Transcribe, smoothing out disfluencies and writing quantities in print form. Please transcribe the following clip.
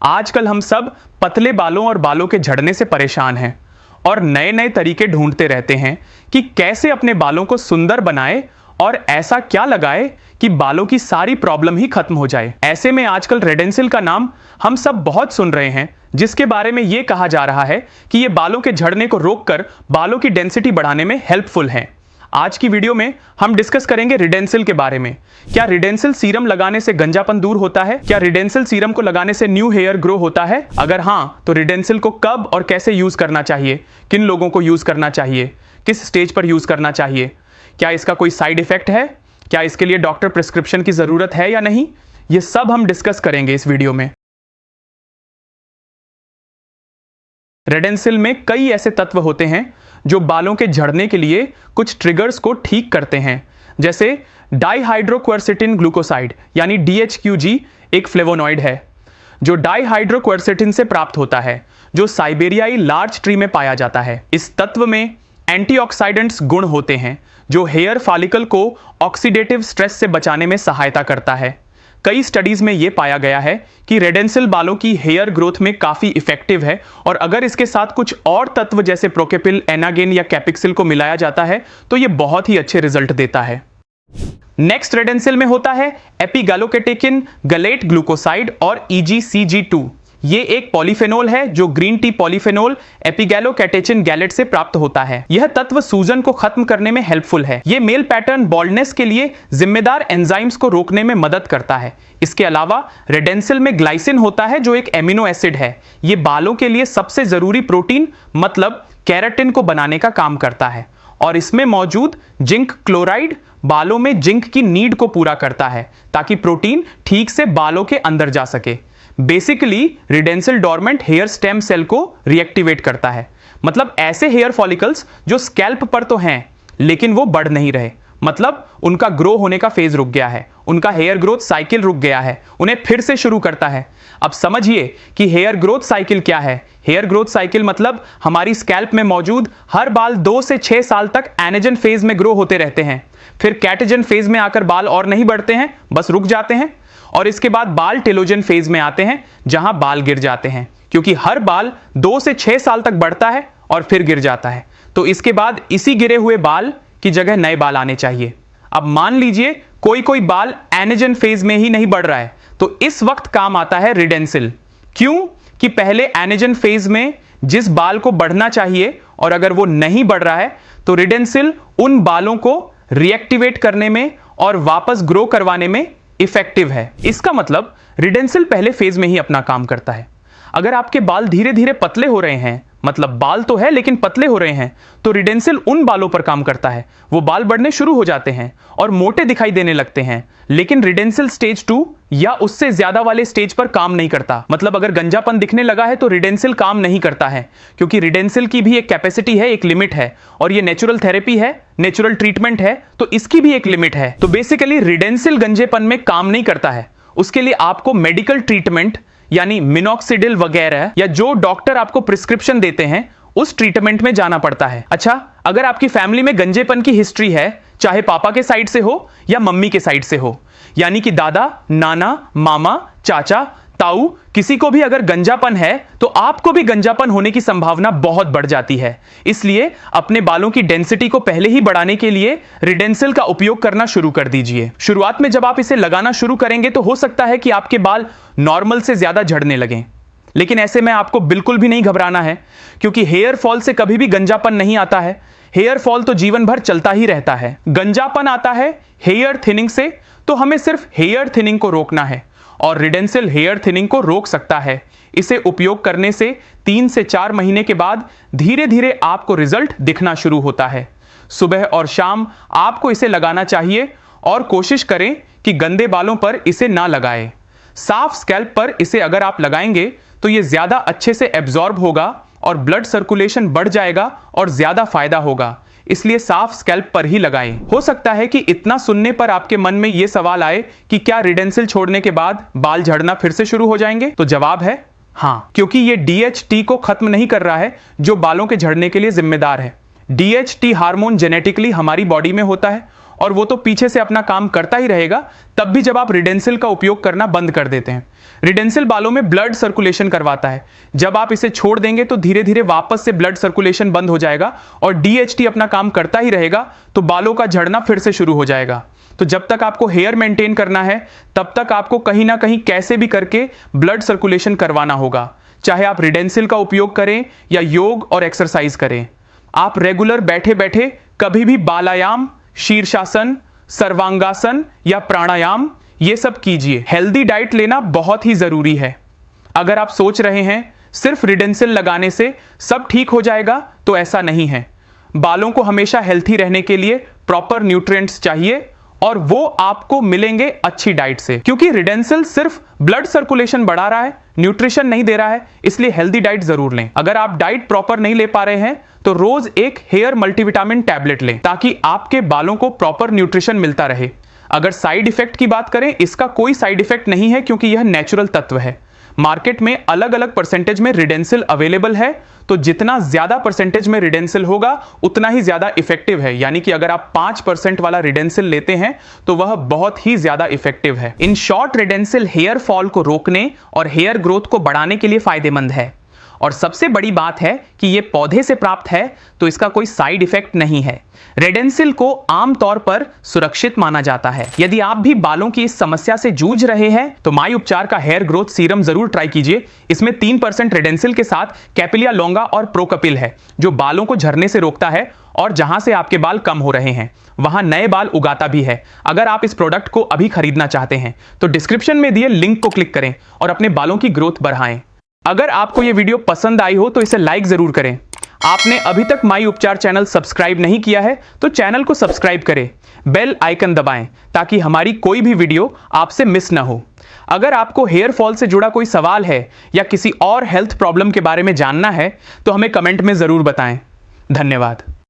आजकल हम सब पतले बालों और बालों के झड़ने से परेशान हैं और नए नए तरीके ढूंढते रहते हैं कि कैसे अपने बालों को सुंदर बनाए और ऐसा क्या लगाए कि बालों की सारी प्रॉब्लम ही खत्म हो जाए। ऐसे में आजकल रेडेंसिल का नाम हम सब बहुत सुन रहे हैं, जिसके बारे में यह कहा जा रहा है कि ये बालों के झड़ने को रोककर बालों की डेंसिटी बढ़ाने में हेल्पफुल है। आज की वीडियो में हम डिस्कस करेंगे रिडेंसिल के बारे में। क्या रिडेंसिल सीरम लगाने से गंजापन दूर होता है? क्या रिडेंसिल सीरम को लगाने से न्यू हेयर ग्रो होता है? अगर हाँ, तो रिडेंसिल को कब और कैसे यूज करना चाहिए, किन लोगों को यूज करना चाहिए, किस स्टेज पर यूज करना चाहिए, क्या इसका कोई साइड इफेक्ट है, क्या इसके लिए डॉक्टर प्रिस्क्रिप्शन की जरूरत है या नहीं, ये सब हम डिस्कस करेंगे इस वीडियो में। रेडेंसिल में कई ऐसे तत्व होते हैं जो बालों के झड़ने के लिए कुछ ट्रिगर्स को ठीक करते हैं, जैसे डाइहाइड्रोक्वर्सेटिन ग्लूकोसाइड यानी DHQG एक फ्लेवोनॉइड है जो डाइहाइड्रोक्वर्सेटिन से प्राप्त होता है, जो साइबेरियाई लार्च ट्री में पाया जाता है। इस तत्व में एंटीऑक्सीडेंट्स गुण होते हैं जो हेयर फॉलिकल को ऑक्सीडेटिव स्ट्रेस से बचाने में सहायता करता है। कई स्टडीज में यह पाया गया है कि रेडेंसिल बालों की हेयर ग्रोथ में काफी इफेक्टिव है और अगर इसके साथ कुछ और तत्व जैसे प्रोकेपिल, एनागेन या कैपिक्सिल को मिलाया जाता है तो यह बहुत ही अच्छे रिजल्ट देता है। नेक्स्ट रेडेंसिल में होता है एपिगैलोकेटेकिन गलेट ग्लूकोसाइड और EGCG2। ये एक पॉलीफेनोल है जो ग्रीन टी पॉलीफेनोल एपिगैलोकेटेचिन गैलेट से प्राप्त होता है। यह तत्व सूजन को खत्म करने में हेल्पफुल है। यह मेल पैटर्न बॉल्डनेस के लिए जिम्मेदार एंजाइम्स को रोकने में मदद करता है। इसके अलावा रेडेंसिल में ग्लाइसिन होता है जो एक एमिनो एसिड है। यह बालों के लिए सबसे जरूरी प्रोटीन मतलब केराटिन को बनाने का काम करता है और इसमें मौजूद जिंक क्लोराइड बालों में जिंक की नीड को पूरा करता है ताकि प्रोटीन ठीक से बालों के अंदर जा सके। Basically Redensyl dormant hair stem cell को रिएक्टिवेट करता है, मतलब ऐसे हेयर फॉलिकल्स जो स्कैल्प पर तो हैं लेकिन वो बढ़ नहीं रहे, मतलब उनका ग्रो होने का फेज रुक गया है, उनका हेयर ग्रोथ साइकिल रुक गया है, उन्हें फिर से शुरू करता है। अब समझिए कि हेयर ग्रोथ साइकिल क्या है। हेयर ग्रोथ साइकिल मतलब हमारी स्कैल्प में मौजूद हर बाल 2 से 6 साल तक एनेजन फेज में ग्रो होते रहते हैं, फिर कैटेजन फेज में आकर बाल और नहीं बढ़ते हैं, बस रुक जाते हैं और इसके बाद बाल टेलोजन फेज में आते हैं जहां बाल गिर जाते हैं, क्योंकि हर बाल 2 से 6 साल तक बढ़ता है और फिर गिर जाता है। तो इसके बाद इसी गिरे हुए बाल की जगह नए बाल आने चाहिए। अब मान लीजिए कोई बाल एनेजन फेज में ही नहीं बढ़ रहा है, तो इस वक्त काम आता है रिडेंसिल। क्यों? कि पहले एनेजन फेज में जिस बाल को बढ़ना चाहिए और अगर वो नहीं बढ़ रहा है तो रिडेंसिल उन बालों को रिएक्टिवेट करने में और वापस ग्रो करवाने में इफेक्टिव है। इसका मतलब रिडेंसिल पहले फेज में ही अपना काम करता है। अगर आपके बाल धीरे धीरे पतले हो रहे हैं, मतलब बाल तो है लेकिन पतले हो रहे हैं, तो रिडेंसिल उन बालों पर काम करता है। वो बाल बढ़ने शुरू हो जाते हैं और मोटे दिखाई देने लगते हैं, लेकिन रिडेंसिल स्टेज 2 या उससे ज्यादा वाले स्टेज पर काम नहीं करता। मतलब अगर गंजापन दिखने लगा है तो रिडेंसिल काम नहीं करता है, क्योंकि रिडेंसिल की भी एक कैपेसिटी है, एक लिमिट है और ये नेचुरल थेरेपी है, नेचुरल ट्रीटमेंट है, तो इसकी भी एक लिमिट है। तो बेसिकली रिडेंसिल गंजेपन में काम नहीं करता है। उसके लिए आपको मेडिकल ट्रीटमेंट यानी मिनॉक्सिडिल वगैरह या जो डॉक्टर आपको प्रिस्क्रिप्शन देते हैं उस ट्रीटमेंट में जाना पड़ता है। अच्छा, अगर आपकी फैमिली में गंजेपन की हिस्ट्री है, चाहे पापा के साइड से हो या मम्मी के साइड से हो, यानी कि दादा, नाना, मामा, चाचा, ताऊ, किसी को भी अगर गंजापन है तो आपको भी गंजापन होने की संभावना बहुत बढ़ जाती है। इसलिए अपने बालों की डेंसिटी को पहले ही बढ़ाने के लिए रिडेंसिल का उपयोग करना शुरू कर दीजिए। शुरुआत में जब आप इसे लगाना शुरू करेंगे तो हो सकता है कि आपके बाल नॉर्मल से ज्यादा झड़ने लगें, लेकिन ऐसे में आपको बिल्कुल भी नहीं घबराना है, क्योंकि हेयर फॉल से कभी भी गंजापन नहीं आता है। हेयर फॉल तो जीवन भर चलता ही रहता है। गंजापन आता है हेयर थिनिंग से, तो हमें सिर्फ हेयर थिनिंग को रोकना है और रिडेंसिल हेयर थिनिंग को रोक सकता है। इसे उपयोग करने से 3 से 4 महीने के बाद धीरे धीरे आपको रिजल्ट दिखना शुरू होता है। सुबह और शाम आपको इसे लगाना चाहिए और कोशिश करें कि गंदे बालों पर इसे ना लगाएं। साफ स्कैल्प पर इसे अगर आप लगाएंगे तो यह ज्यादा अच्छे से एब्जॉर्ब होगा और ब्लड सर्कुलेशन बढ़ जाएगा और ज्यादा फायदा होगा। इसलिए साफ स्कैल्प पर ही लगाएं। हो सकता है कि इतना सुनने पर आपके मन में यह सवाल आए कि क्या रिडेंसिल छोड़ने के बाद बाल झड़ना फिर से शुरू हो जाएंगे? तो जवाब है हाँ, क्योंकि यह DHT को खत्म नहीं कर रहा है जो बालों के झड़ने के लिए जिम्मेदार है। DHT हार्मोन जेनेटिकली हमारी बॉडी में होता है और वो तो पीछे से अपना काम करता ही रहेगा, तब भी जब आप रिडेंसिल का उपयोग करना बंद कर देते हैं। रिडेंसिल बालों में ब्लड सर्कुलेशन करवाता है। जब आप इसे छोड़ देंगे तो धीरे धीरे वापस से ब्लड सर्कुलेशन बंद हो जाएगा और डीएचटी अपना काम करता ही रहेगा, तो बालों का झड़ना फिर से शुरू हो जाएगा। तो जब तक आपको हेयर मेंटेन करना है तब तक आपको कहीं ना कहीं कैसे भी करके ब्लड सर्कुलेशन करवाना होगा, चाहे आप रिडेंसिल का उपयोग करें या योग और एक्सरसाइज करें। आप रेगुलर बैठे बैठे कभी भी बालायाम, शीर्षासन, सर्वांगासन या प्राणायाम ये सब कीजिए। हेल्दी डाइट लेना बहुत ही जरूरी है। अगर आप सोच रहे हैं सिर्फ रिडेंसिल लगाने से सब ठीक हो जाएगा, तो ऐसा नहीं है। बालों को हमेशा हेल्थी रहने के लिए प्रॉपर न्यूट्रिएंट्स चाहिए और वो आपको मिलेंगे अच्छी डाइट से, क्योंकि रिडेंसिल सिर्फ ब्लड सर्कुलेशन बढ़ा रहा है, न्यूट्रिशन नहीं दे रहा है। इसलिए हेल्दी डाइट जरूर लें। अगर आप डाइट प्रॉपर नहीं ले पा रहे हैं तो रोज एक हेयर मल्टीविटामिन टैबलेट लें, ताकि आपके बालों को प्रॉपर न्यूट्रिशन मिलता रहे। अगर साइड इफेक्ट की बात करें, इसका कोई साइड इफेक्ट नहीं है, क्योंकि यह नेचुरल तत्व है। मार्केट में अलग अलग परसेंटेज में रिडेंसिल अवेलेबल है, तो जितना ज्यादा परसेंटेज में रिडेंसिल होगा उतना ही ज्यादा इफेक्टिव है। यानी कि अगर आप 5% वाला रिडेंसिल लेते हैं तो वह बहुत ही ज्यादा इफेक्टिव है। इन शॉर्ट, रिडेंसिल हेयर फॉल को रोकने और हेयर ग्रोथ को बढ़ाने के लिए फायदेमंद है। और सबसे बड़ी बात है कि यह पौधे से प्राप्त है, तो इसका कोई साइड इफेक्ट नहीं है। रिडेंसिल को आमतौर पर सुरक्षित माना जाता है। यदि आप भी बालों की इस समस्या से जूझ रहे हैं तो माई उपचार का हेयर ग्रोथ सीरम जरूर ट्राई कीजिए। इसमें 3% रिडेंसिल के साथ कैपिलिया लोंगा और प्रोकपिल है, जो बालों को झरने से रोकता है और जहां से आपके बाल कम हो रहे हैं वहां नए बाल उगाता भी है। अगर आप इस प्रोडक्ट को अभी खरीदना चाहते हैं तो डिस्क्रिप्शन में दिए लिंक को क्लिक करें और अपने बालों की ग्रोथ बढ़ाएं। अगर आपको यह वीडियो पसंद आई हो तो इसे लाइक जरूर करें। आपने अभी तक माई उपचार चैनल सब्सक्राइब नहीं किया है तो चैनल को सब्सक्राइब करें, बेल आइकन दबाएं, ताकि हमारी कोई भी वीडियो आपसे मिस ना हो। अगर आपको हेयर फॉल से जुड़ा कोई सवाल है या किसी और हेल्थ प्रॉब्लम के बारे में जानना है तो हमें कमेंट में जरूर बताएं। धन्यवाद।